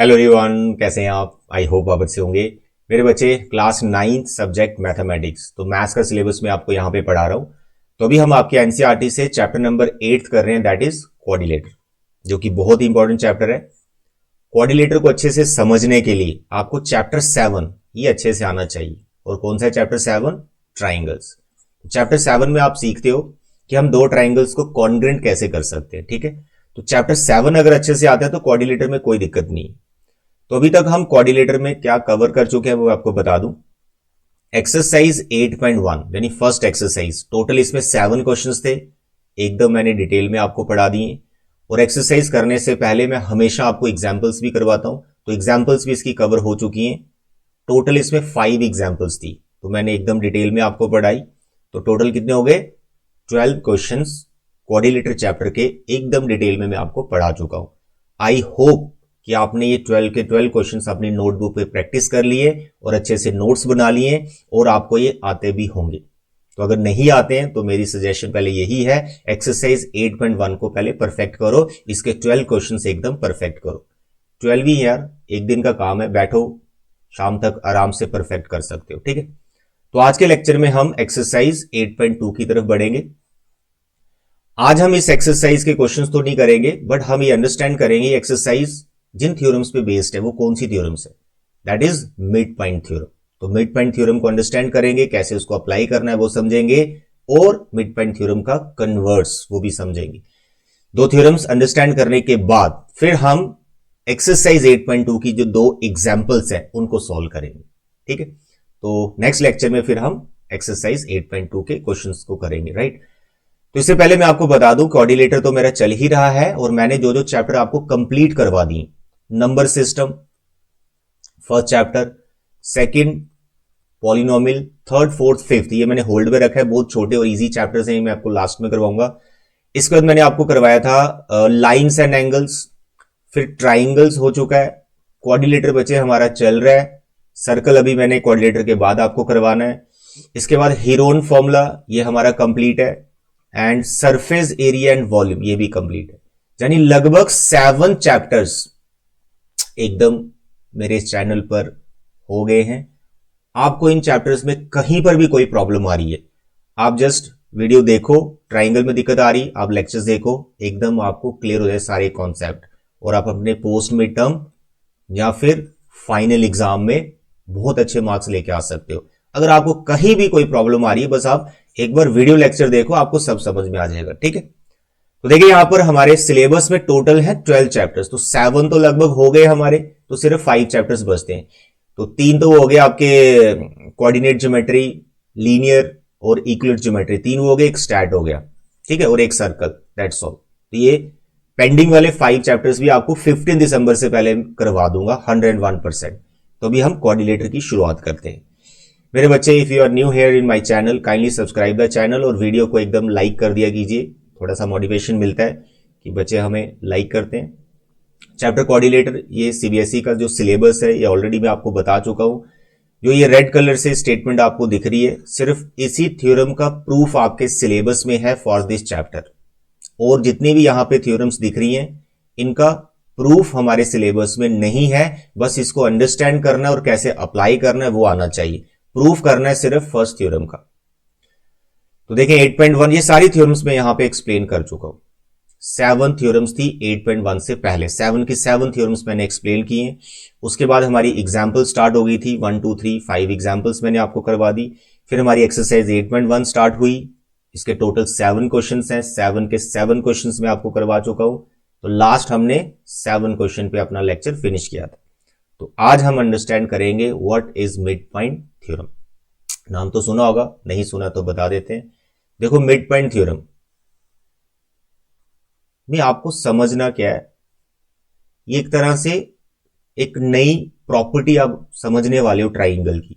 Hello everyone, कैसे हैं आप? आई होप आप अच्छे होंगे। मेरे बच्चे क्लास 9 सब्जेक्ट मैथमेटिक्स, तो मैथ्स का सिलेबस मैं आपको यहाँ पे पढ़ा रहा हूँ। तो अभी हम आपके एनसीईआरटी से चैप्टर नंबर 8 कर रहे हैं, दैट इज कोऑर्डिनेटर, जो कि बहुत ही इंपॉर्टेंट चैप्टर है। कोऑर्डिनेटर को अच्छे से समझने के लिए आपको चैप्टर 7 ये अच्छे से आना चाहिए। और कौन सा है चैप्टर 7? ट्राइंगल्स। चैप्टर 7 में आप सीखते हो कि हम दो ट्राइंगल्स को कॉन्ग्रेंट कैसे कर सकते हैं, ठीक है। तो चैप्टर 7 अगर अच्छे से आता है तो कोऑर्डिनेटर में कोई दिक्कत नहीं है। तो अभी तक हम कोऑर्डिनेटर में क्या कवर कर चुके हैं वो आपको बता दूं। एक्सरसाइज 8.1 यानी फर्स्ट एक्सरसाइज, टोटल इसमें 7 क्वेश्चंस थे, एकदम मैंने डिटेल में आपको पढ़ा दिए। और एक्सरसाइज करने से पहले मैं हमेशा आपको एग्जांपल्स भी करवाता हूं, तो एग्जांपल्स भी इसकी कवर हो चुकी हैं। टोटल इसमें 5 एग्जांपल्स थी, तो मैंने एकदम डिटेल में आपको पढ़ाई। तो टोटल कितने हो गए? 12 क्वेश्चंस कोऑर्डिनेटर चैप्टर के एकदम डिटेल में मैं आपको पढ़ा चुका हूं। आई होप कि आपने ये 12 के 12 क्वेश्चंस अपनी नोटबुक पे प्रैक्टिस कर लिए और अच्छे से नोट्स बना लिए, और आपको ये आते भी होंगे। तो अगर नहीं आते हैं तो मेरी सजेशन पहले यही है, एक्सरसाइज 8.1 को पहले परफेक्ट करो, इसके 12 क्वेश्चंस एकदम परफेक्ट करो। 12 ही यार, एक दिन का काम है, बैठो शाम तक आराम से परफेक्ट कर सकते हो, ठीक है। तो आज के लेक्चर में हम एक्सरसाइज 8.2 की तरफ बढ़ेंगे। आज हम इस एक्सरसाइज के क्वेश्चंस तो नहीं करेंगे, बट हम ये अंडरस्टैंड करेंगे एक्सरसाइज जिन थ्योरम्स पे बेस्ड है वो कौन सी थ्योरम्स है, that is mid point theorem. तो मिड पॉइंट थ्योरम को अंडरस्टैंड करेंगे, कैसे उसको अप्लाई करना है वो समझेंगे, और मिड पॉइंट थ्योरम का कन्वर्स वो भी समझेंगे। दो थ्योरम्स अंडरस्टैंड करने के बाद फिर हम एक्सरसाइज 8.2 की जो दो एग्जाम्पल्स है उनको सॉल्व करेंगे, ठीक है। तो नेक्स्ट लेक्चर में फिर हम एक्सरसाइज 8.2 के क्वेश्चंस को करेंगे, राइट। तो इससे पहले मैं आपको बता दूं, कोऑर्डिनेटर तो मेरा चल ही रहा है और मैंने जो जो चैप्टर आपको कंप्लीट करवा दिए, number system first chapter, second polynomial, third fourth fifth, ये मैंने होल्ड में रखा है, बहुत छोटे और इजी चैप्टर्स हैं, मैं आपको लास्ट में करवाऊंगा। इसके बाद मैंने आपको करवाया था लाइंस एंड एंगल्स, फिर ट्राइंगल्स हो चुका है, कोऑर्डिनेटर बचे हमारा चल रहा है, सर्कल अभी मैंने कोऑर्डिनेटर के बाद आपको करवाना है। इसके बाद हीरोन फॉर्मूला ये हमारा कंप्लीट है, and surface area and volume ये भी कंप्लीट है। यानी लगभग 7 चैप्टर्स एकदम मेरे इस चैनल पर हो गए हैं। आपको इन चैप्टर्स में कहीं पर भी कोई प्रॉब्लम आ रही है, आप जस्ट वीडियो देखो, ट्राइंगल में दिक्कत आ रही, आप लेक्चर्स देखो, एकदम आपको क्लियर हो जाए सारे कॉन्सेप्ट, और आप अपने पोस्ट मिड टर्म या फिर फाइनल एग्जाम में बहुत अच्छे मार्क्स लेके आ सकते हो। अगर आपको कहीं भी कोई प्रॉब्लम आ रही है, बस आप एक बार वीडियो लेक्चर देखो, आपको सब समझ में आ जाएगा, ठीक है। तो देखिए यहां पर हमारे सिलेबस में टोटल है 12 चैप्टर्स, तो 7 तो लगभग हो गए हमारे, तो सिर्फ 5 चैप्टर्स बचते हैं। तो 3 तो हो गए आपके कोऑर्डिनेट ज्योमेट्री, लीनियर और इक्विलेटरल ज्योमेट्री, 3 हो गए, एक स्टैट हो गया, ठीक है, और एक सर्कल, दैट्स ऑल। तो ये पेंडिंग वाले 5 चैप्टर्स भी आपको 15 दिसंबर से पहले करवा दूंगा 101%। तो अभी हम कोऑर्डिनेटर की शुरुआत करते हैं। मेरे बच्चे, if you are new here in my channel, kindly subscribe the channel और वीडियो को एकदम लाइक कर दिया कीजिए, थोड़ा सा मोटिवेशन मिलता है कि बच्चे हमें लाइक करते हैं। चैप्टर कोऑर्डिनेटर ये सीबीएसई का जो सिलेबस है ये ऑलरेडी मैं आपको बता चुका हूं। जो ये रेड कलर से स्टेटमेंट आपको दिख रही है, सिर्फ इसी थ्योरम का प्रूफ आपके सिलेबस में है फॉर दिस चैप्टर, और जितनी भी यहां पे थ्योरम्स दिख रही हैं इनका प्रूफ हमारे सिलेबस में नहीं है। बस इसको अंडरस्टैंड करना है और कैसे अप्लाई करना है वो आना चाहिए, प्रूफ करना है सिर्फ फर्स्ट थ्योरम का। तो देखें 8.1 ये सारी थ्योरम्स में यहां पे एक्सप्लेन कर चुका हूं। 7 थ्योरम्स थी 8.1 से पहले, 7 की 7 थ्योरम्स मैंने एक्सप्लेन की हैं। उसके बाद हमारी एग्जाम्पल स्टार्ट हो गई थी, 1 2 3 5 एग्जाम्पल्स मैंने आपको करवा दी। फिर हमारी एक्सरसाइज 8.1 स्टार्ट हुई, इसके टोटल 7 क्वेश्चन हैं, 7 के 7 क्वेश्चन मैं आपको करवा चुका हूं। तो लास्ट हमने 7 क्वेश्चन पे अपना लेक्चर फिनिश किया था। तो आज हम अंडरस्टैंड करेंगे what is mid point theorem. नाम तो सुना होगा, नहीं सुना तो बता देते हैं। देखो मिड पॉइंट थ्योरम में आपको समझना क्या है, ये एक तरह से एक नई प्रॉपर्टी आप समझने वाले हो ट्राइंगल की।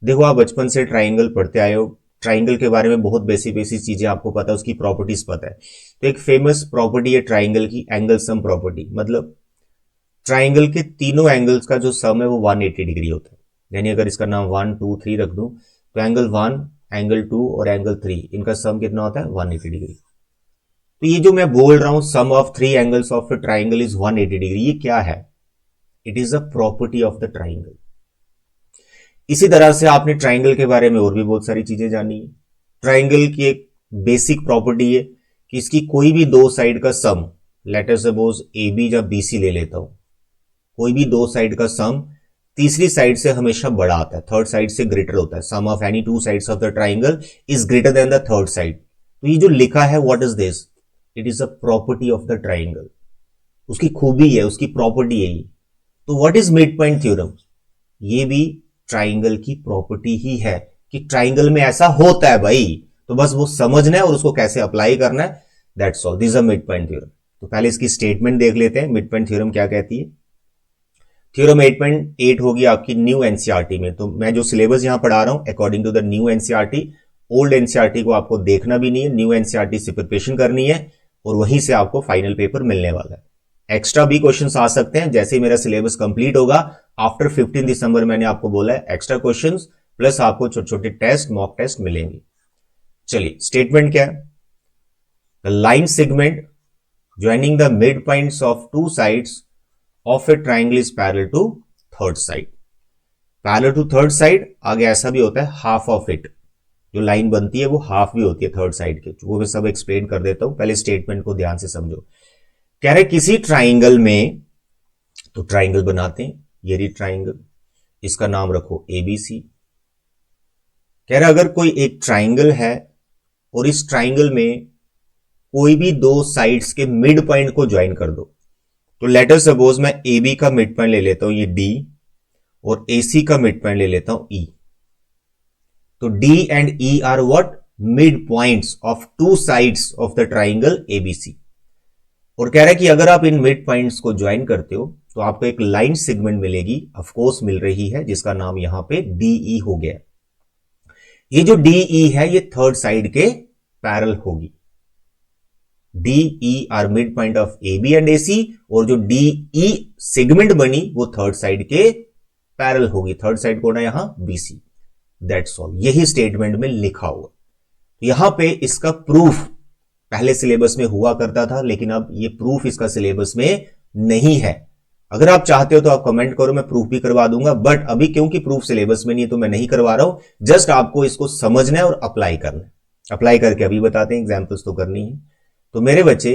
देखो आप बचपन से ट्राइंगल पढ़ते आए हो, ट्राइंगल के बारे में बहुत बेसिक बेसिक चीजें आपको पता है, उसकी प्रॉपर्टीज पता है। तो एक फेमस प्रॉपर्टी है ट्राइंगल की, एंगल सम प्रॉपर्टी, मतलब ट्राइंगल के तीनों एंगल्स का जो सम है वो 180 डिग्री होता है। यानी अगर इसका नाम 1 2 3 रख दूं तो एंगल 1, एंगल 2 और एंगल 3 इनका सम कितना होता है? 180 डिग्री। तो ये जो मैं बोल रहा हूं sum of 3 angles of triangle is 180 degree, ये क्या है? It is a property of the triangle. इसी तरह से आपने ट्राइंगल के बारे में और भी बहुत सारी चीजें जानी है। ट्राइंगल की एक बेसिक प्रॉपर्टी है कि इसकी कोई भी दो साइड का sum, let us suppose A B या बी सी ले लेता हूं, कोई भी दो साइड का सम तीसरी साइड से हमेशा बड़ा आता है, थर्ड साइड से ग्रेटर होता है। Sum of any two sides of the triangle is greater than the third side. तो ये जो लिखा है what is this, it is a property of the triangle, उसकी खूबी है, उसकी प्रॉपर्टी है ये। तो what is mid point theorem, ये भी ट्राइंगल की प्रॉपर्टी ही है कि ट्राइंगल में ऐसा होता है भाई, तो बस वो समझना है और उसको कैसे अप्लाई करना है, that's all. This is a mid point theorem. तो पहले इसकी स्टेटमेंट देख लेते हैं, मिड पॉइंट थ्योरम क्या कहती है। थ्योरम 8.8 होगी आपकी न्यू एनसीईआरटी में। तो मैं जो सिलेबस यहां पढ़ा रहा हूं according to the new NCERT, old NCERT को आपको देखना भी नहीं है, न्यू एनसीईआरटी से प्रिपरेशन करनी है और वहीं से आपको फाइनल पेपर मिलने वाला है। एक्स्ट्रा भी क्वेश्चंस आ सकते हैं जैसे ही मेरा सिलेबस कंप्लीट होगा। आफ्टर 15 दिसंबर मैंने आपको बोला है एक्स्ट्रा क्वेश्चंस प्लस आपको छोटे छोटे टेस्ट, मॉक टेस्ट मिलेंगे। चलिए स्टेटमेंट क्या है, the line segment joining the mid points of two sides of a triangle is parallel to third side. Parallel to third side आगे ऐसा भी होता है हाफ ऑफ इट, जो लाइन बनती है वो हाफ भी होती है थर्ड साइड के, वो मैं सब एक्सप्लेन कर देता हूं, पहले स्टेटमेंट को ध्यान से समझो। कह रहे किसी ट्राइंगल में, तो ट्राइंगल बनाते हैं, ये रही ट्राइंगल, इसका नाम रखो एबीसी। कह रहा अगर कोई एक ट्राइंगल है और इस ट्राइंगल में कोई भी दो साइड्स के मिड पॉइंट को ज्वाइन कर दो, तो लेट अस सपोज मैं ए बी का मिड पॉइंट ले लेता हूं ये डी, और ए सी का मिड पॉइंट ले लेता हूं ई। तो D and E R what, mid points of two sides of the triangle ABC. और कह रहा है कि अगर आप इन मिड पॉइंट्स को ज्वाइन करते हो तो आपको एक लाइन सेगमेंट मिलेगी, ऑफ कोर्स मिल रही है, जिसका नाम यहां पे डीई हो गया। ये जो डीई है ये थर्ड साइड के पैरेलल होगी। DE are mid point of AB and AC, और जो DE सेगमेंट बनी वो थर्ड साइड के पैरेलल होगी। थर्ड साइड को ना यहां BC, दैट्स ऑल। यही स्टेटमेंट में लिखा हुआ। यहां पे इसका प्रूफ पहले सिलेबस में हुआ करता था, लेकिन अब ये प्रूफ इसका सिलेबस में नहीं है। अगर आप चाहते हो तो आप कमेंट करो, मैं प्रूफ भी करवा दूंगा, बट अभी क्योंकि प्रूफ सिलेबस में नहीं है तो मैं नहीं करवा रहा हूं। जस्ट आपको इसको समझना है और अप्लाई करना है। अप्लाई करके अभी बताते हैं, एग्जाम्पल्स तो करनी है। तो मेरे बच्चे,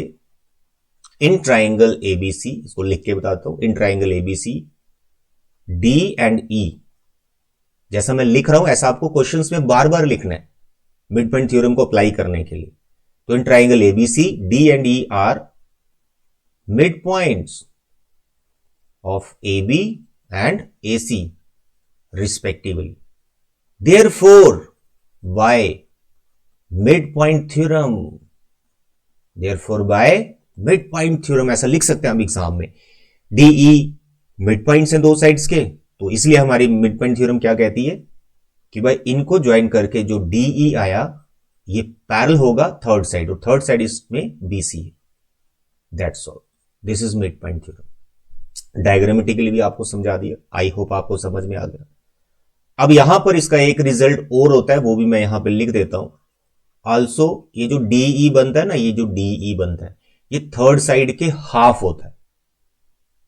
इन ट्राइंगल एबीसी, इसको लिख के बताता हूं, in triangle ABC D and E, जैसा मैं लिख रहा हूं ऐसा आपको क्वेश्चंस में बार बार लिखना है मिड पॉइंट थ्योरम को अप्लाई करने के लिए। तो इन triangle ABC D and E R mid points of AB and AC respectively. Therefore, by midpoint theorem, ऐसा लिख सकते हैं हम एग्जाम में। DE मिड पॉइंट्स हैं दो साइड्स के, तो इसलिए हमारी मिड पॉइंट थ्योरम क्या कहती है कि भाई इनको ज्वाइन करके जो DE आया ये पैरेलल होगा थर्ड साइड, और थर्ड साइड इसमें BC है। That's all, this is mid point theorem. Diagrammatically भी आपको समझा दिया, आई होप आपको समझ में आ गया। अब यहां पर इसका एक रिजल्ट और होता है, वो भी मैं यहां पे लिख देता हूं। आल्सो ये जो DE बनता है ना, ये जो DE बनता है ये थर्ड साइड के हाफ होता है,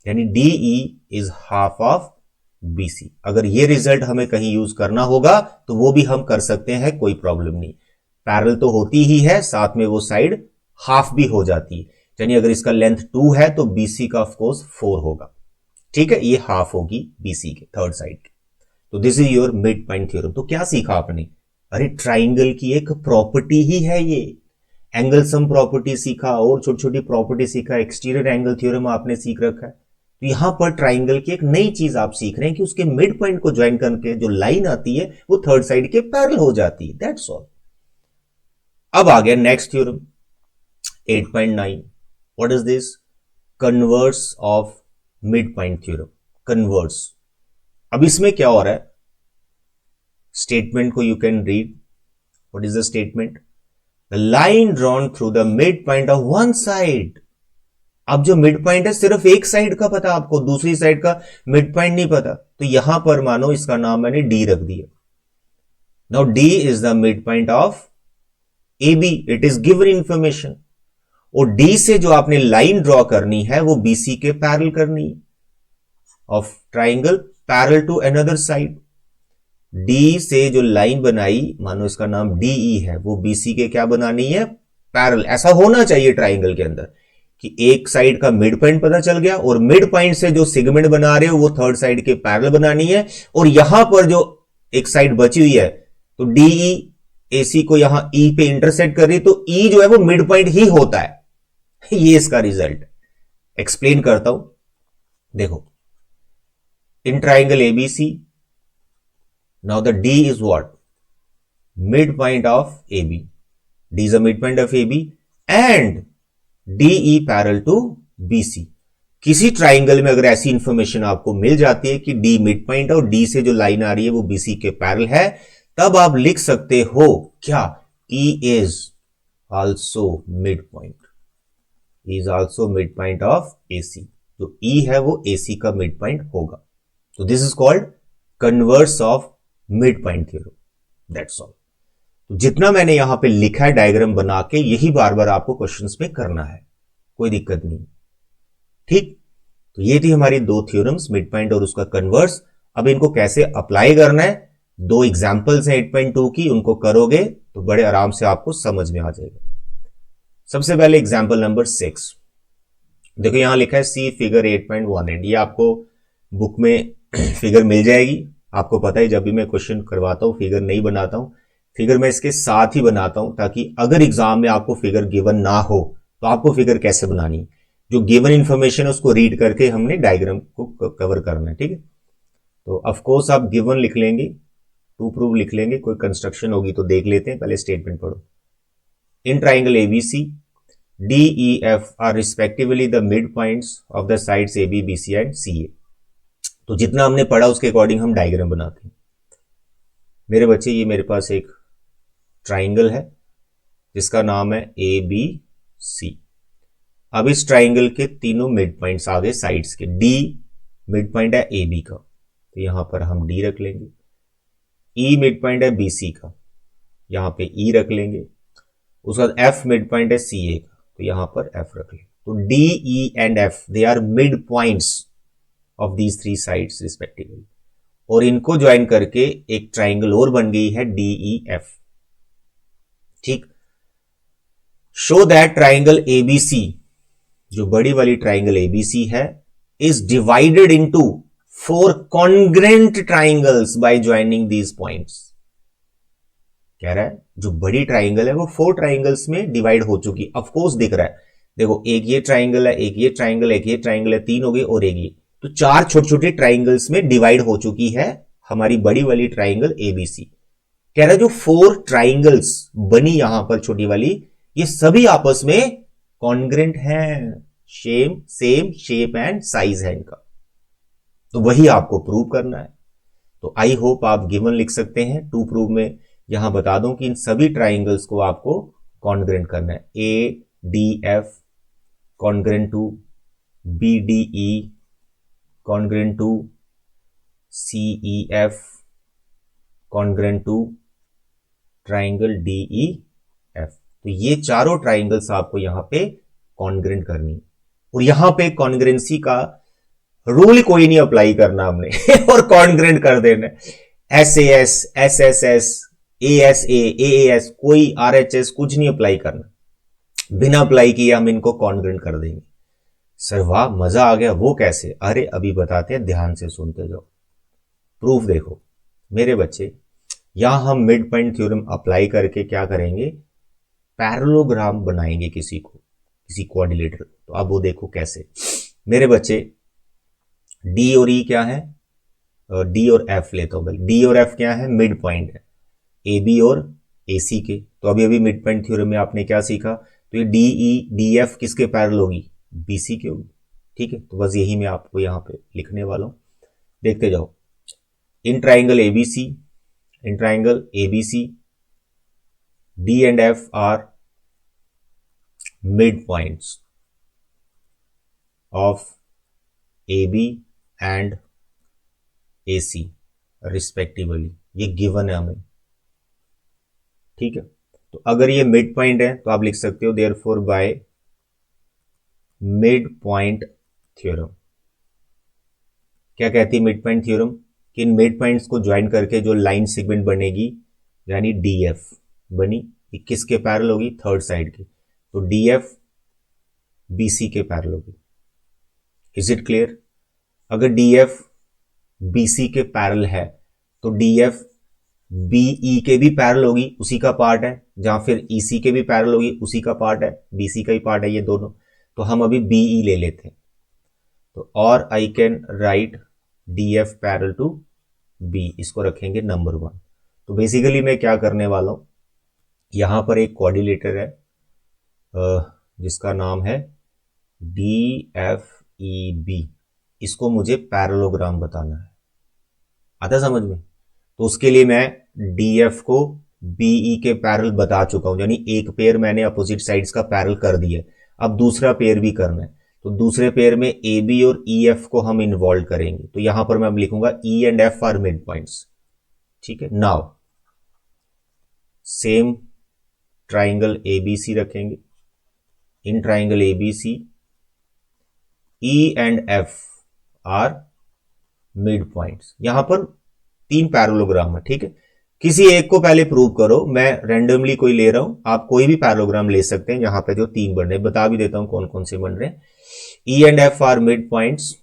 यानी DE is half of BC। अगर ये रिजल्ट हमें कहीं यूज करना होगा तो वो भी हम कर सकते हैं, कोई प्रॉब्लम नहीं। पैरेलल तो होती ही है, साथ में वो साइड हाफ भी हो जाती है, यानी अगर इसका लेंथ 2 है तो BC का ऑफकोर्स 4 होगा। ठीक है, ये हाफ होगी BC के थर्ड साइड के। तो this is your mid point theorem. तो क्या सीखा आपने? अरे ट्राइंगल की एक प्रॉपर्टी ही है ये। एंगल सम प्रॉपर्टी सीखा और छोटी छोटी प्रॉपर्टी सीखा, एक्सटीरियर एंगल थ्योरम आपने सीख रखा है। तो यहां पर ट्राइंगल की एक नई चीज आप सीख रहे हैं कि उसके मिड पॉइंट को ज्वाइन करके जो लाइन आती है वो थर्ड साइड के पैरेलल हो जाती है। That's all. अब आ गया next theorem 8.9। What is this? Converse of mid point theorem. Converse. अब इसमें क्या हो रहा है? स्टेटमेंट को you can read. What is the statement? The line drawn through the mid point of one side. अब जो मिड पॉइंट है सिर्फ एक साइड का पता आपको, दूसरी साइड का मिड पॉइंट नहीं पता। तो यहां पर मानो इसका नाम मैंने डी रख दिया। Now D is the mid point of AB, it is given information. और D से जो आपने लाइन ड्रॉ करनी है वो BC के पैरेलल करनी है। Of triangle parallel to another side. D से जो लाइन बनाई, मानो इसका नाम डीई है, वो बीसी के क्या बनानी है, पैरेलल। ऐसा होना चाहिए ट्राइंगल के अंदर कि एक साइड का मिड पॉइंट पता चल गया और मिड पॉइंट से जो सेगमेंट बना रहे हो वो थर्ड साइड के पैरेलल बनानी है, और यहां पर जो एक साइड बची हुई है तो डीई एसी को यहां ई पे इंटरसेक्ट कर रही है, तो ई जो है वो मिड पॉइंट ही होता है। ये इसका रिजल्ट। एक्सप्लेन करता हूं, देखो इन triangle ABC, now the D is what? Midpoint of AB. D is a midpoint of AB and DE parallel to BC. किसी ट्राइंगल में अगर ऐसी इंफॉर्मेशन आपको मिल जाती है कि D मिड पॉइंट है और D से जो लाइन आ रही है वो BC के पैरेलल है, तब आप लिख सकते हो क्या, E is also midpoint. E is also midpoint of AC. जो E है वो AC का मिड पॉइंट होगा। तो this is called converse of mid point theorem, that's all. तो जितना मैंने यहां पे लिखा है डायग्राम बना के, यही बार बार आपको क्वेश्चंस में करना है, कोई दिक्कत नहीं, ठीक। तो ये थी हमारी दो थ्योरम्स, मिड पॉइंट और उसका कन्वर्स। अब इनको कैसे अप्लाई करना है, दो एग्जांपल्स हैं 8.2 की, उनको करोगे तो बड़े आराम से आपको समझ में आ जाएगा। सबसे पहले एग्जांपल नंबर 6, देखो यहां लिखा है सी फिगर 8.1, ये आपको बुक में फिगर मिल जाएगी। आपको पता है जब भी मैं क्वेश्चन करवाता हूं फिगर नहीं बनाता हूं, फिगर मैं इसके साथ ही बनाता हूं, ताकि अगर एग्जाम में आपको फिगर गिवन ना हो तो आपको फिगर कैसे बनानी, जो गिवन इंफॉर्मेशन है उसको रीड करके हमने डायग्राम को कवर करना है, ठीक है। तो ऑफकोर्स आप गिवन लिख लेंगे, टू प्रूव लिख लेंगे, कोई कंस्ट्रक्शन होगी तो देख लेते हैं, पहले स्टेटमेंट पढ़ो। In triangle ABC D E F are respectively the mid points of the sides A B B C and C A. तो जितना हमने पढ़ा उसके अकॉर्डिंग हम डायग्राम बनाते हैं। मेरे बच्चे, ये मेरे पास एक ट्राइंगल है जिसका नाम है ए बी सी। अब इस ट्राइंगल के तीनों मिड पॉइंट्स आ गए साइड्स के। डी मिड पॉइंट है ए बी का, तो यहां पर हम डी रख लेंगे। ई मिड पॉइंट है बी सी का, यहां पे ई रख लेंगे। उसके बाद एफ मिड पॉइंट है सी ए का, तो यहां पर एफ रख लेंगे। तो D E and F they are mid points of these three sides respectively, और इनको ज्वाइन करके एक ट्राइंगल और बन गई है डीई एफ, ठीक। शो दैट ट्राइंगल एबीसी, जो बड़ी वाली ट्राइंगल एबीसी है, is divided into 4 congruent triangles by joining these points. कह रहा है जो बड़ी ट्राइंगल है वो 4 ट्राइंगल्स में डिवाइड हो चुकी। ऑफ कोर्स दिख रहा है, देखो एक ये ट्राइंगल है, एक ये ट्राइंगल, एक ये ट्राइंगल है, 3 हो गए, और एक ये, तो 4 छोटे छोटे ट्राइंगल्स में डिवाइड हो चुकी है हमारी बड़ी वाली ट्राइंगल एबीसी। कह रहा है जो 4 ट्राइंगल्स बनी यहां पर छोटी वाली, ये सभी आपस में कॉन्ग्रेंट हैं, सेम शेप एंड साइज है इनका। तो वही आपको प्रूव करना है। तो आई होप आप गिवन लिख सकते हैं। टू प्रूव में यहां बता दूं कि इन सभी ट्राइंगल्स को आपको कॉन्ग्रेंट करना है। A D F congruent to B D E, congruent to C E F, congruent to triangle D E F. तो ये चारों ट्राइंगल्स आपको यहां पे कॉन्ग्रेंट करनी है, और यहां पे कॉन्ग्रेंसी का रूल कोई नहीं अप्लाई करना हमने और कॉन्ग्रेंट कर देना। S S S S S A S A S, कोई आर एच एस कुछ नहीं अप्लाई करना, बिना अप्लाई किए हम इनको कॉन्ग्रेंट कर देंगे। सर वाह मजा आ गया, वो कैसे? अरे अभी बताते हैं, ध्यान से सुनते जाओ। प्रूफ देखो मेरे बच्चे, यहां हम मिड पॉइंट थ्योरम अप्लाई करके क्या करेंगे, पैरेललोग्राम बनाएंगे किसी कोऑर्डिनेटर। तो अब वो देखो कैसे मेरे बच्चे। डी और ई क्या है, डी और एफ लेता हूं। डी और एफ क्या है, मिड पॉइंट है ए बी और ए सी के। तो अभी मिड पॉइंट थ्योरम में आपने क्या सीखा, तो ये डी ई डी एफ किसके पैरेलल होगी, बी सी के होगी, ठीक है। तो बस यही मैं आपको यहां पे लिखने वाला हूं, देखते जाओ। In triangle ABC, in triangle ABC D and F are mid points of A B and A C respectively. ये गिवन है हमें, ठीक है। तो अगर ये मिड पॉइंट है तो आप लिख सकते हो therefore by mid point theorem, क्या कहती है मिड पॉइंट थ्योरम? कि इन मिड पॉइंट्स को ज्वाइन करके जो लाइन सेगमेंट बनेगी यानी डीएफ बनी, ये किसके पैरेलल होगी? थर्ड साइड की। तो डीएफ बीसी के पैरेलल होगी। Is it clear? अगर डीएफ बीसी के पैरेलल है तो डीएफ बीई के भी पैरेलल होगी, उसी का पार्ट है, जहां फिर ईसी के भी पैरेलल होगी, उसी का पार्ट है, बीसी का ही पार्ट है ये दोनों। तो हम अभी बीई ले लेते हैं। तो और I can write DF parallel to B, इसको रखेंगे नंबर 1। तो बेसिकली मैं क्या करने वाला हूं, यहां पर एक कोऑर्डिनेटर है जिसका नाम है डी एफ ई बी, इसको मुझे पैरेललोग्राम बताना है। आता समझ में? तो उसके लिए मैं डीएफ को बीई के पैरेलल बता चुका हूं, यानी एक पेयर मैंने अपोजिट साइड्स का पैरेलल कर दिया। अब दूसरा पेयर भी करना है, तो दूसरे पेयर में ए बी और ई एफ को हम इन्वॉल्व करेंगे। तो यहां पर मैं अब लिखूंगा ई and F are mid points. ठीक है, नाउ सेम ट्राइंगल एबीसी रखेंगे। इन triangle ABC E and F are mid points. यहां पर 3 पैरेललोग्राम है। ठीक है, किसी एक को पहले प्रूव करो, मैं रैंडमली कोई ले रहा हूं, आप कोई भी पैरेललोग्राम ले सकते हैं। यहां पे जो 3 बन रहे हैं बता भी देता हूं कौन कौन से बन रहे हैं। ई and F are mid points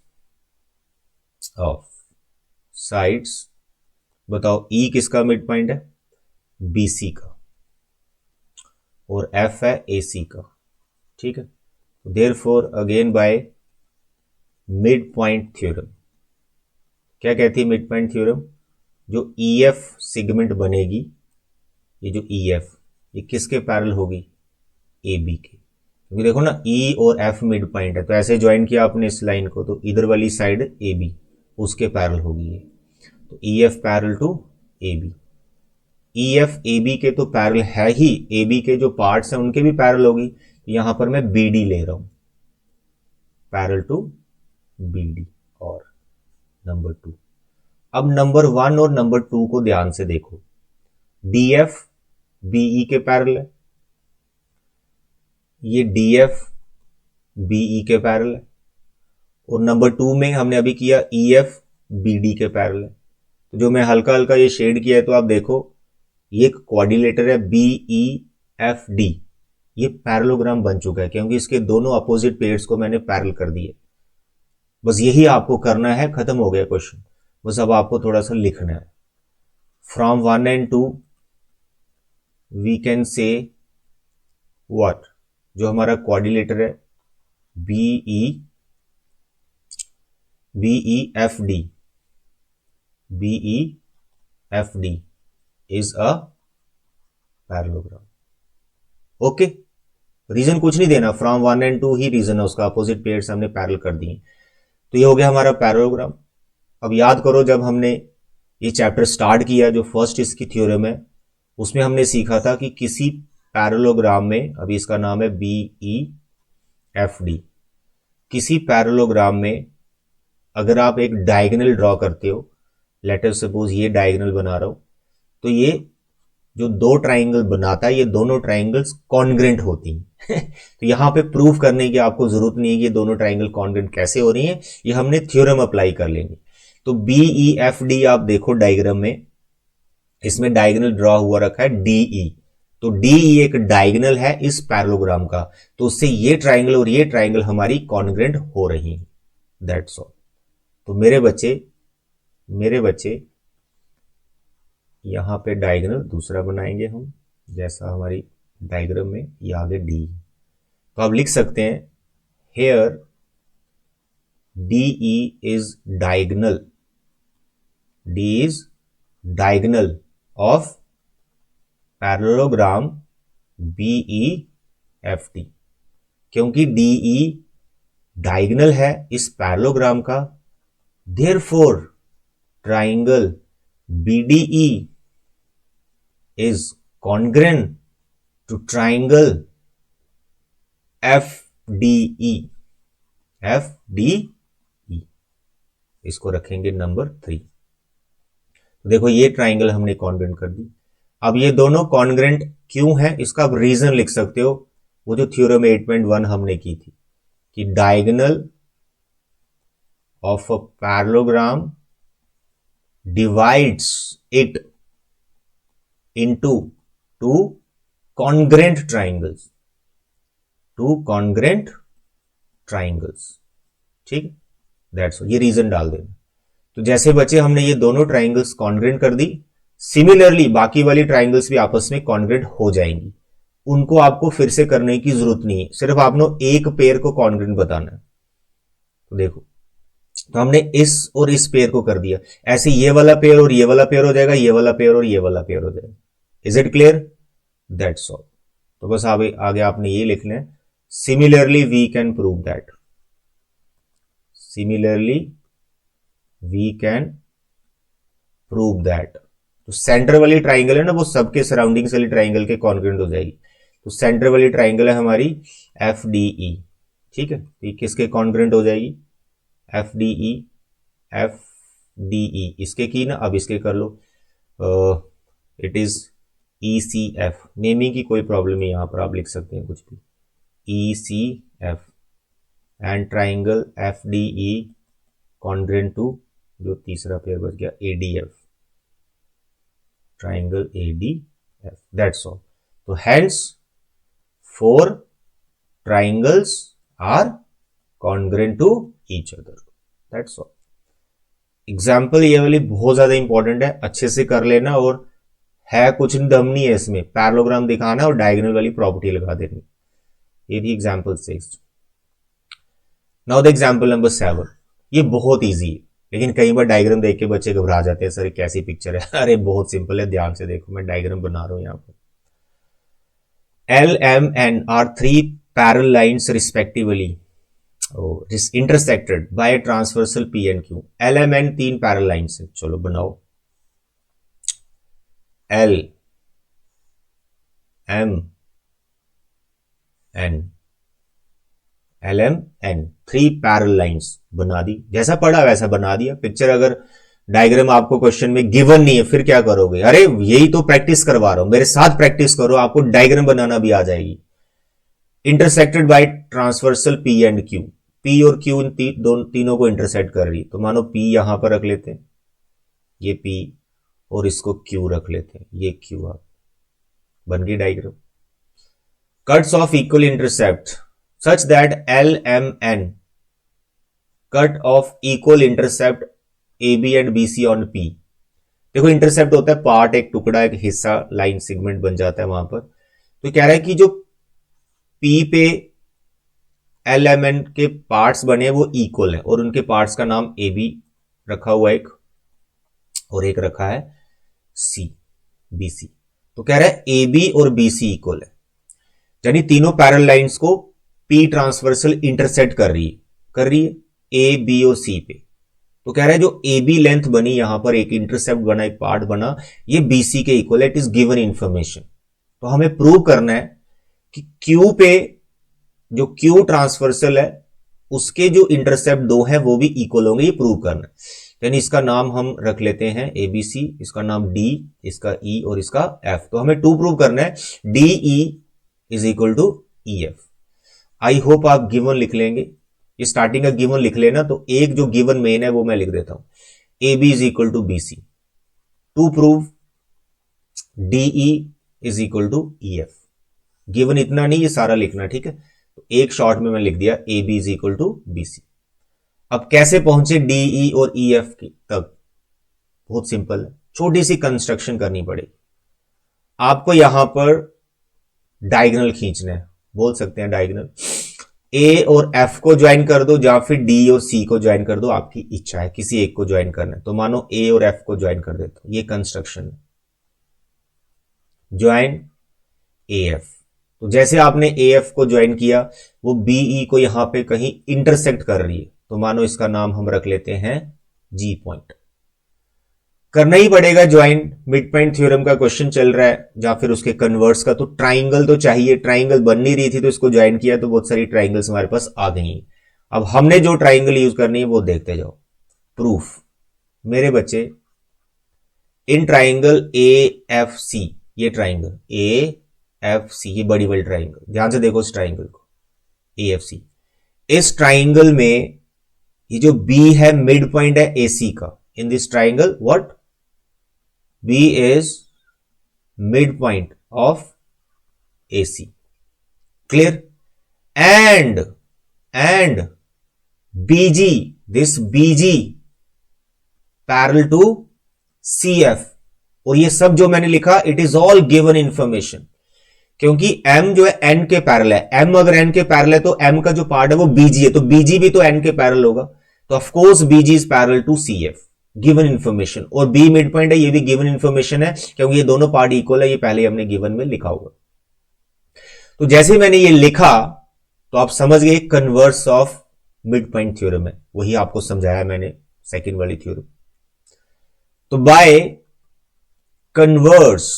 of sides. बताओ ई किसका मिड पॉइंट है? बीसी का, और एफ है एसी का। ठीक है, therefore again by mid point theorem, क्या कहती है मिड पॉइंट थ्योरम? जो ईएफ सेगमेंट बनेगी, ये जो ईएफ ये किसके पैरेलल होगी? ए बी के। क्योंकि देखो ना ई और एफ मिड पॉइंट है, तो ऐसे ज्वाइन किया आपने इस लाइन को, तो इधर वाली साइड ए बी उसके पैरेलल होगी ये। तो E F parallel to A B. E F A B के तो पैरेलल है ही, ए बी के जो पार्ट्स हैं उनके भी पैरेलल होगी। तो यहां पर मैं बी डी ले रहा हूं, पैरेलल टू बी डी। और नंबर 2, अब नंबर 1 और नंबर 2 को ध्यान से देखो। डीएफ बीई के पैरेलल है, ये डीएफ बीई के पैरेलल है, और नंबर 2 में हमने अभी किया ईएफ बीडी के पैरेलल है। तो जो मैं हल्का हल्का ये शेड किया है, तो आप देखो ये एक कोऑर्डिनेटर है बीई एफ डी, ये पैरेललोग्राम बन चुका है क्योंकि इसके दोनों अपोजिट पेयर्स को मैंने पैरेलल कर दिए। बस यही आपको करना है, खत्म हो गया क्वेश्चन। बस अब आपको थोड़ा सा लिखना है। From 1 and 2 we can say what, जो हमारा कोऑर्डिनेटर है BE F D, BE F D is a parallelogram. Okay, reason कुछ नहीं देना, फ्रॉम 1 and 2 ही रीजन है उसका, अपोजिट पेयर्स हमने पैरेलल कर दिए। तो ये हो गया हमारा पैरेललोग्राम। अब याद करो जब हमने ये चैप्टर स्टार्ट किया, जो फर्स्ट इसकी थ्योरम है, उसमें हमने सीखा था कि किसी पैरेललोग्राम में, अभी इसका नाम है बीई एफ डी, किसी पैरेललोग्राम में अगर आप एक डायगोनल ड्रॉ करते हो, लेट अस सपोज ये डायगोनल बना रहा हूं, तो ये जो 2 ट्राइंगल बनाता है, ये दोनों ट्राइंगल्स कॉन्ग्रेंट होती हैं। तो यहां पे प्रूफ करने की आपको जरूरत नहीं है कि ये दोनों ट्राइंगल कॉन्ग्रेंट कैसे हो रही हैं, ये हमने थ्योरम अप्लाई कर लेंगे। तो बीई एफ डी आप देखो डायग्राम में, इसमें डायगोनल ड्रॉ हुआ रखा है डीई, तो डीई एक डायगोनल है इस पैरेललोग्राम का, तो उससे ये ट्राइंगल और ये ट्राइंगल हमारी कॉन्ग्रेंट हो रही हैं। That's all. तो मेरे बच्चे यहां पे डायगोनल दूसरा बनाएंगे हम, जैसा हमारी डायग्राम में ये आगे डी। तो आप लिख सकते हैं here D E is diagonal, D is diagonal of parallelogram B E F D. क्योंकि डीई डायगोनल है इस पैरेललोग्राम का, therefore triangle B D E is congruent to triangle F D E. इसको रखेंगे नंबर 3। देखो ये ट्राइंगल हमने कॉन्ग्रेंट कर दी। अब ये दोनों कॉन्ग्रेंट क्यों है, इसका आप रीजन लिख सकते हो, वो जो थ्योरम 8.1 हमने की थी कि diagonal of a parallelogram divides it into two congruent triangles, ठीक है, दैट्स ये रीजन डाल देना। तो जैसे बच्चे हमने ये दोनों ट्राइंगल्स कॉन्ग्रेंट कर दी, सिमिलरली बाकी वाली ट्राइंगल्स भी आपस में कॉन्ग्रेंट हो जाएंगी, उनको आपको फिर से करने की जरूरत नहीं है, सिर्फ आपने एक पेयर को कॉन्ग्रेंट बताना है। तो देखो, तो हमने इस और इस पेयर को कर दिया, ऐसे ये वाला पेयर और ये वाला पेयर हो जाएगा, ये वाला पेयर और ये वाला पेयर हो जाएगा। Is it clear? That's all. तो बस आगे आपने ये लिखना है, similarly we can prove that, similarly we can prove that. तो सेंटर वाली ट्राइंगल है ना, वो सबके सराउंडिंग्स वाली ट्राइंगल के कॉन्ग्रुएंट हो जाएगी। तो सेंटर वाली ट्राइंगल है हमारी एफ डी ई, ठीक है, तो ये किसके कॉन्ग्रुएंट हो जाएगी? F D E, F D E, इसके की ना, अब इसके कर लो, it is E C F. Naming की कोई प्रॉब्लम नहीं, यहां पर आप लिख सकते हैं कुछ भी, E C F and triangle F D E congruent to जो तीसरा पेयर बच गया A D F, triangle A D F, that's all. तो hence 4 triangles are congruent to each other, that's all। Example ये वाली बहुत ज्यादा इंपॉर्टेंट है, अच्छे से कर लेना, और है कुछ दम नहीं है इसमें, पैरेललोग्राम दिखाना और डायगोनल वाली प्रॉपर्टी लगा देनी। ये थी example 6। Now the example number 7, ये बहुत ईजी है, लेकिन कई बार डायग्राम देख के बच्चे घबरा जाते हैं, सर कैसी पिक्चर है। अरे बहुत सिंपल है, ध्यान से देखो, मैं डायग्राम बना रहा हूं यहां पर। L, M, N are 3 parallel lines respectively, intersected by a transversal P and Q। L, M, N 3 parallel lines है, चलो बनाओ। L, M, N, L, M, N 3 parallel lines बना दी, जैसा पढ़ा वैसा बना दिया। पिक्चर अगर डायग्राम आपको क्वेश्चन में गिवन नहीं है फिर क्या करोगे? अरे यही तो प्रैक्टिस करवा रहा हूं, मेरे साथ प्रैक्टिस करो, आपको डायग्राम बनाना भी आ जाएगी। Intersected by transversal P and Q, P और क्यू इन तीनों को इंटरसेक्ट कर रही, तो मानो पी यहां पर रख लेते हैं, ये पी, और इसको क्यू रख लेते हैं, ये क्यू। आप बन गई diagram. Cuts off equal intercept such that L M N cut off equal intercept A B and B C on P. देखो इंटरसेप्ट होता है पार्ट, एक टुकड़ा, एक हिस्सा, लाइन सेगमेंट बन जाता है वहां पर। तो कह रहा है कि जो पी पे एल एम एन के पार्ट्स बने वो इक्वल है, और उनके पार्ट्स का नाम ए बी रखा हुआ एक, और एक रखा है सी, बी सी। तो कह रहा है ए बी और बी सी इक्वल है, यानी तीनों पैरेलल लाइंस को पी ट्रांसवर्सल इंटरसेक्ट कर रही है ए बी और सी पे। तो कह रहा है जो ए बी लेंथ बनी यहां पर, एक इंटरसेप्ट बना, एक पार्ट बना, ये बी सी के इक्वल है, इट इज गिवन इंफॉर्मेशन। तो हमें प्रूव करना है कि क्यू पे जो क्यू ट्रांसवर्सल है उसके जो इंटरसेप्ट दो है वो भी इक्वल होंगे, ये प्रूव करना है। यानी इसका नाम हम रख लेते हैं ए बी सी, इसका नाम डी, इसका ई और इसका एफ। तो हमें 2 प्रूव करना है, D E is equal to E F. I hope आप गिवन लिख लेंगे, ये स्टार्टिंग का गिवन लिख लेना। तो एक जो गिवन मेन है वो मैं लिख देता हूं, A B is equal to B C, to prove DE is equal to E F. Given इतना नहीं, ये सारा लिखना, ठीक है। तो एक शॉर्ट में मैं लिख दिया A B is equal to B C. अब कैसे पहुंचे डीई और ई एफ तक? बहुत सिंपल है, छोटी सी कंस्ट्रक्शन करनी पड़ेगी। आपको यहां पर डायगोनल खींचना है, बोल सकते हैं डायगोनल। ए और एफ को ज्वाइन कर दो, या फिर डी और सी को ज्वाइन कर दो, आपकी इच्छा है, किसी एक को ज्वाइन करना है। तो मानो ए और एफ को ज्वाइन कर देता हूं, ये कंस्ट्रक्शन है, ज्वाइन ए एफ। तो जैसे आपने ए एफ को ज्वाइन किया, वो बीई को यहां पे कहीं इंटरसेक्ट कर रही है, तो मानो इसका नाम हम रख लेते हैं जी पॉइंट। करना ही पड़ेगा ज्वाइन, मिड पॉइंट थ्योरम का क्वेश्चन चल रहा है, या फिर उसके कन्वर्स का। तो ट्राइंगल तो चाहिए, ट्राइंगल बन नहीं रही थी तो इसको ज्वाइन किया, तो बहुत सारी ट्राइंगल्स हमारे पास आ गई। अब हमने जो ट्राइंगल यूज करनी है वो देखते जाओ। प्रूफ मेरे बच्चे, in triangle A F C, ये ट्राइंगल ए एफ सी, ये बड़ी वाली ट्राइंगल, ध्यान से देखो इस ट्राइंगल को, ए एफ सी। इस ट्राइंगल में ये जो बी है मिड पॉइंट है AC का in this triangle, what, B is mid point of AC, clear, and BG, this BG parallel to CF, और ये सब जो मैंने लिखा it is all given information, क्योंकि M जो है N के पैरेलल है, M अगर N के पैरेलल है तो M का जो पार्ट है वो BG है, तो BG भी तो N के पैरेलल होगा, तो of course BG is parallel to CF, given information, और B मिड पॉइंट है ये भी गिवन इंफॉर्मेशन है क्योंकि ये दोनों पार्ट इक्वल है, ये पहले हमने गिवन में लिखा होगा। तो जैसे मैंने ये लिखा तो आप समझ गए converse of mid point theorem है, वही आपको समझाया मैंने सेकंड वाली थ्योरम। तो by converse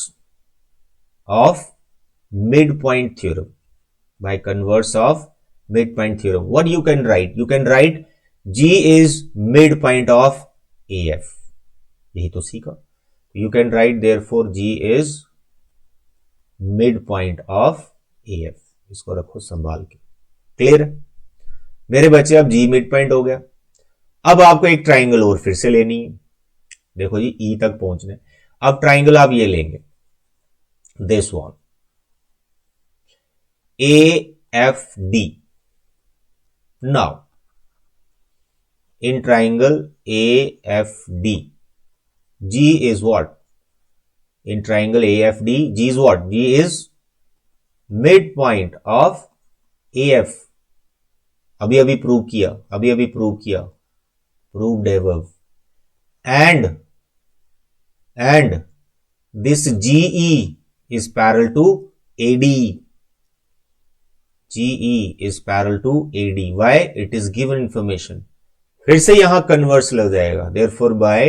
of mid point theorem, by converse of mid point theorem, what you can right, you can right G is mid point of AF, यही तो सीखा, you can right therefore G is mid point of AF, इसको रखो संभाल के, clear मेरे बच्चे। अब G मिड पॉइंट हो गया, अब आपको एक ट्राइंगल और फिर से लेनी है, देखो जी E तक पहुंचने, अब ट्राइंगल आप ये लेंगे this one AFD, now in triangle AFD G is what, in triangle AFD G is what, G is midpoint of AF, अभी अभी प्रूव किया, proved above, and this GE is parallel to AD, GE is parallel to AD, why, it is given information, फिर से यहां converse लग जाएगा, therefore by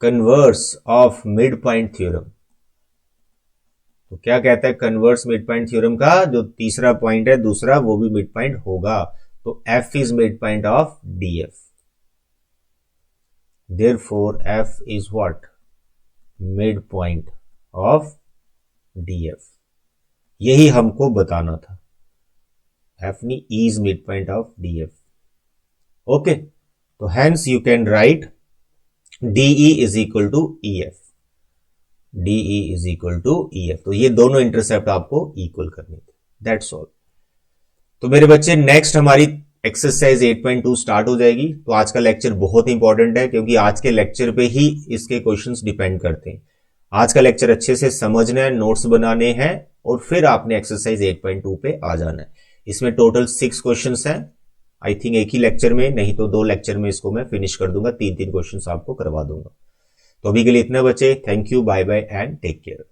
converse of mid point theorem, तो क्या कहता है कन्वर्स मिड पॉइंट थ्योरम का, जो तीसरा पॉइंट है दूसरा वो भी मिड पॉइंट होगा, तो F is mid point of DF, therefore F is what, mid point of DF, यही हमको बताना था, F नहीं, E is mid point of DF, okay, तो hence you can write DE is equal to EF, DE is equal to EF, तो ये दोनों intercept आपको इक्वल करने थे, दैट्स ऑल। तो मेरे बच्चे नेक्स्ट हमारी एक्सरसाइज 8.2 स्टार्ट हो जाएगी, तो आज का लेक्चर बहुत इंपॉर्टेंट है क्योंकि आज के लेक्चर पे ही इसके क्वेश्चंस डिपेंड करते हैं। आज का लेक्चर अच्छे से समझना है, नोट्स बनाने हैं और फिर आपने एक्सरसाइज 8.2 पे आ जाना है। इसमें टोटल 6 क्वेश्चंस हैं, आई थिंक एक ही लेक्चर में, नहीं तो 2 लेक्चर में इसको मैं फिनिश कर दूंगा, 3-3 क्वेश्चंस आपको करवा दूंगा। तो अभी के लिए इतना बचे, thank you, bye bye and take care.